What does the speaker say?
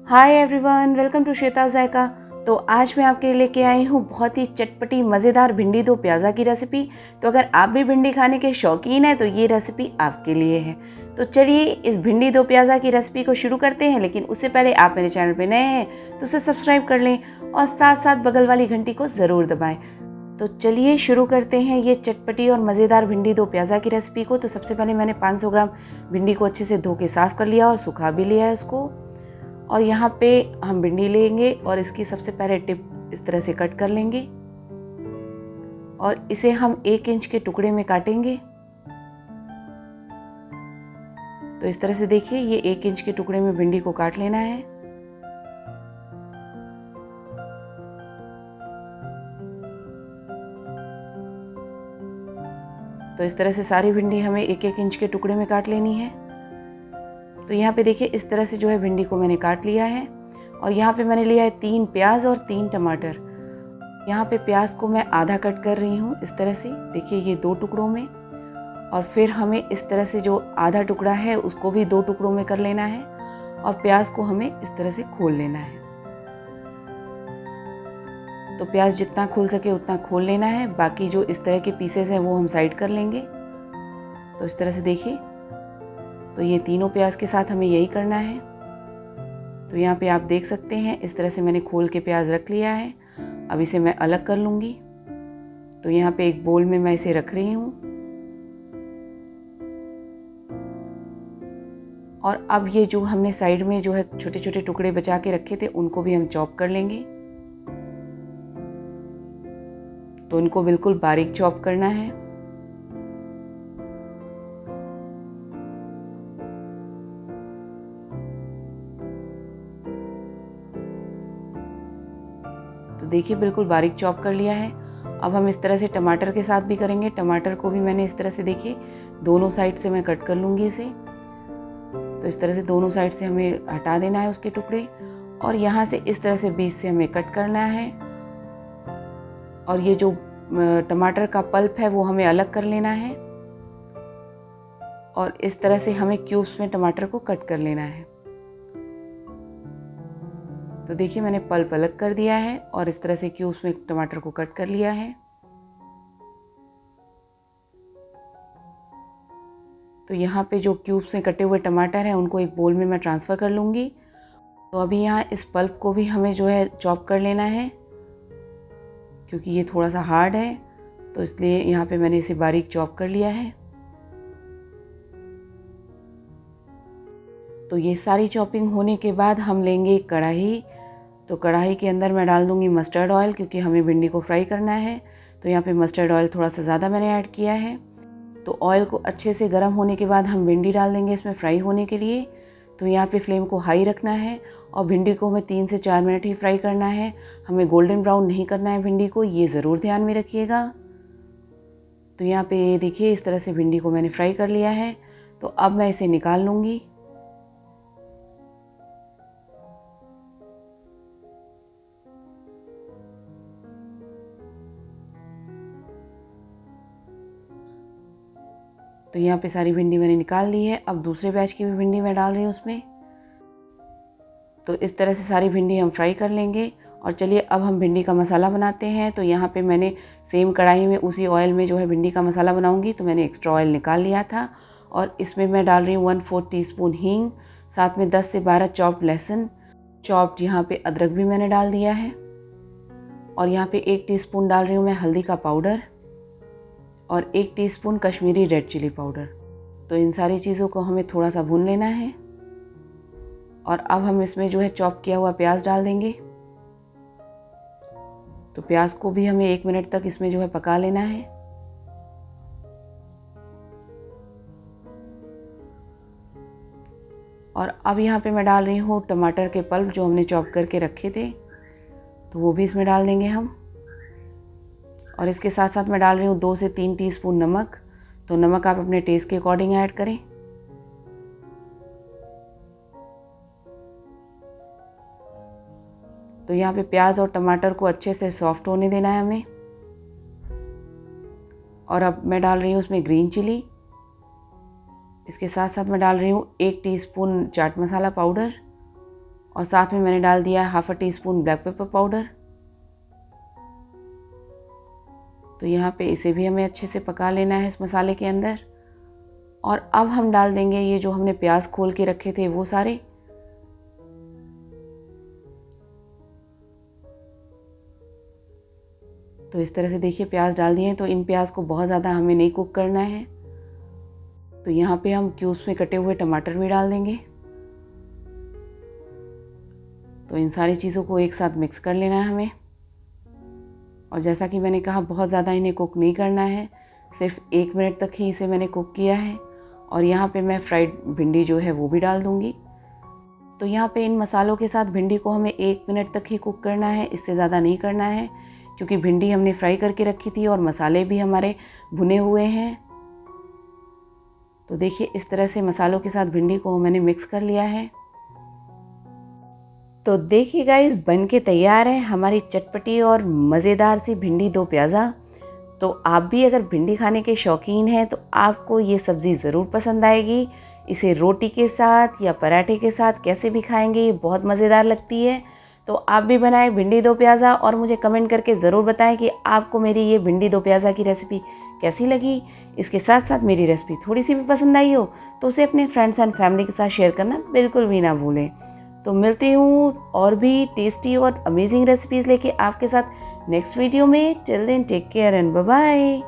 Hi everyone, welcome to Shweta Zayka. तो आज मैं आपके लिए लेके आई हूँ बहुत ही चटपटी मज़ेदार भिंडी दो प्याज़ा की रेसिपी। तो अगर आप भी भिंडी खाने के शौकीन हैं तो ये रेसिपी आपके लिए है। तो चलिए इस भिंडी दो प्याज़ा की रेसिपी को शुरू करते हैं, लेकिन उससे पहले आप मेरे चैनल पे नए हैं तो उसे सब्सक्राइब कर लें और साथ साथ बगल वाली घंटी को ज़रूर दबाएँ। तो चलिए शुरू करते हैं ये चटपटी और मज़ेदार भिंडी दो प्याज़ा की रेसिपी को। तो सबसे पहले मैंने 500 ग्राम भिंडी को अच्छे से धो के साफ़ कर लिया और सुखा भी लिया है उसको। और यहाँ पे हम भिंडी लेंगे और इसकी सबसे पहले टिप इस तरह से कट कर लेंगे और इसे हम 1 इंच के टुकड़े में काटेंगे। तो इस तरह से देखिए, ये 1 इंच के टुकड़े में भिंडी को काट लेना है। तो इस तरह से सारी भिंडी हमें 1-1 इंच के टुकड़े में काट लेनी है। तो यहाँ पे देखिए इस तरह से जो है भिंडी को मैंने काट लिया है। और यहाँ पे मैंने लिया है 3 प्याज और 3 टमाटर। यहाँ पे प्याज को मैं आधा कट कर रही हूँ इस तरह से, देखिए ये 2 टुकड़ों में। और फिर हमें इस तरह से जो आधा टुकड़ा है उसको भी 2 टुकड़ों में कर लेना है और प्याज को हमें इस तरह से खोल लेना है। तो प्याज जितना खोल सके उतना खोल लेना है, बाकी जो इस तरह के पीसेस हैं वो हम साइड कर लेंगे। तो इस तरह से देखिए, तो ये तीनों प्याज के साथ हमें यही करना है। तो यहाँ पे आप देख सकते हैं इस तरह से मैंने खोल के प्याज रख लिया है। अब इसे मैं अलग कर लूँगी। तो यहाँ पे एक बोल में मैं इसे रख रही हूँ। और अब ये जो हमने साइड में जो है छोटे छोटे टुकड़े बचा के रखे थे उनको भी हम चॉप कर लेंगे। तो इनको बिल्कुल बारीक चॉप करना है। तो देखिए बिल्कुल बारीक चॉप कर लिया है। अब हम इस तरह से टमाटर के साथ भी करेंगे। टमाटर को भी मैंने इस तरह से देखिए दोनों साइड से मैं कट कर लूँगी इसे। तो इस तरह से दोनों साइड से हमें हटा देना है उसके टुकड़े और यहाँ से इस तरह से बीच से हमें कट करना है। और ये जो टमाटर का पल्प है वो हमें अलग कर लेना है और इस तरह से हमें क्यूब्स में टमाटर को कट कर लेना है। तो देखिए मैंने पल्प अलग कर दिया है और इस तरह से क्यूब्स में टमाटर को कट कर लिया है। तो यहाँ पे जो क्यूब्स में कटे हुए टमाटर हैं उनको एक बोल में मैं ट्रांसफ़र कर लूँगी। तो अभी यहाँ इस पल्प को भी हमें जो है चॉप कर लेना है, क्योंकि ये थोड़ा सा हार्ड है तो इसलिए यहाँ पे मैंने इसे बारीक चॉप कर लिया है। तो ये सारी चॉपिंग होने के बाद हम लेंगे एक कढ़ाई। तो कढ़ाई के अंदर मैं डाल दूँगी मस्टर्ड ऑयल, क्योंकि हमें भिंडी को फ्राई करना है। तो यहाँ पे मस्टर्ड ऑयल थोड़ा सा ज़्यादा मैंने ऐड किया है। तो ऑयल को अच्छे से गर्म होने के बाद हम भिंडी डाल देंगे इसमें फ्राई होने के लिए। तो यहाँ पे फ्लेम को हाई रखना है और भिंडी को हमें 3 से 4 मिनट ही फ्राई करना है। हमें गोल्डन ब्राउन नहीं करना है भिंडी को, ये ज़रूर ध्यान में रखिएगा। तो यहाँ पे देखिए इस तरह से भिंडी को मैंने फ्राई कर लिया है। तो अब मैं इसे निकाल लूँगी। तो यहाँ पे सारी भिंडी मैंने निकाल ली है। अब दूसरे बैच की भी भिंडी मैं डाल रही हूँ उसमें। तो इस तरह से सारी भिंडी हम फ्राई कर लेंगे। और चलिए अब हम भिंडी का मसाला बनाते हैं। तो यहाँ पे मैंने सेम कढ़ाई में उसी ऑयल में जो है भिंडी का मसाला बनाऊंगी। तो मैंने एक्स्ट्रा ऑयल निकाल लिया था और इसमें मैं डाल रही हूँ 1/4 टीस्पून हींग, साथ में 10 से 12 चॉप्ड लहसुन, चॉप्ड यहाँ पे अदरक भी मैंने डाल दिया है। और यहाँ पे 1 टीस्पून डाल रही हूँ मैं हल्दी का पाउडर और 1 teaspoon Kashmiri red chili powder. तो इन सारी चीज़ों को हमें थोड़ा सा भून लेना है। और अब हम इसमें जो है चॉप किया हुआ प्याज डाल देंगे। तो प्याज को भी हमें 1 मिनट तक इसमें जो है पका लेना है। और अब यहाँ पे मैं डाल रही हूँ टमाटर के पल्प जो हमने चॉप करके रखे थे, तो वो भी इसमें डाल देंगे हम। और इसके साथ साथ मैं डाल रही हूँ 2 से 3 टीस्पून नमक। तो नमक आप अपने टेस्ट के अकॉर्डिंग ऐड करें। तो यहाँ पे प्याज और टमाटर को अच्छे से सॉफ्ट होने देना है हमें। और अब मैं डाल रही हूँ उसमें ग्रीन चिली। इसके साथ साथ मैं डाल रही हूँ 1 टीस्पून चाट मसाला पाउडर और साथ में मैंने डाल दिया half tea spoon black pepper powder. तो यहाँ पे इसे भी हमें अच्छे से पका लेना है इस मसाले के अंदर। और अब हम डाल देंगे ये जो हमने प्याज खोल के रखे थे वो सारे। तो इस तरह से देखिए प्याज डाल दिए हैं। तो इन प्याज को बहुत ज़्यादा हमें नहीं कुक करना है। तो यहाँ पे हम क्यूब्स में कटे हुए टमाटर भी डाल देंगे। तो इन सारी चीज़ों को एक साथ मिक्स कर लेना है हमें। और जैसा कि मैंने कहा बहुत ज़्यादा इन्हें कुक नहीं करना है, सिर्फ 1 मिनट तक ही इसे मैंने कुक किया है। और यहाँ पे मैं फ्राइड भिंडी जो है वो भी डाल दूँगी। तो यहाँ पे इन मसालों के साथ भिंडी को हमें 1 मिनट तक ही कुक करना है, इससे ज़्यादा नहीं करना है, क्योंकि भिंडी हमने फ्राई करके रखी थी और मसाले भी हमारे भुने हुए हैं। तो देखिए इस तरह से मसालों के साथ भिंडी को मैंने मिक्स कर लिया है। तो देखिए गाइस बन के तैयार है हमारी चटपटी और मज़ेदार सी भिंडी दो प्याज़ा। तो आप भी अगर भिंडी खाने के शौकीन हैं तो आपको ये सब्ज़ी ज़रूर पसंद आएगी। इसे रोटी के साथ या पराठे के साथ कैसे भी खाएंगे, ये बहुत मज़ेदार लगती है। तो आप भी बनाएं भिंडी दो प्याज़ा और मुझे कमेंट करके ज़रूर बताएं कि आपको मेरी ये भिंडी दो प्याज़ा की रेसिपी कैसी लगी। इसके साथ साथ मेरी रेसिपी थोड़ी सी भी पसंद आई हो तो उसे अपने फ्रेंड्स एंड फैमिली के साथ शेयर करना बिल्कुल भी ना भूलें। तो मिलती हूँ और भी टेस्टी और अमेजिंग रेसिपीज़ लेके आपके साथ नेक्स्ट वीडियो में। Till then take care and bye bye.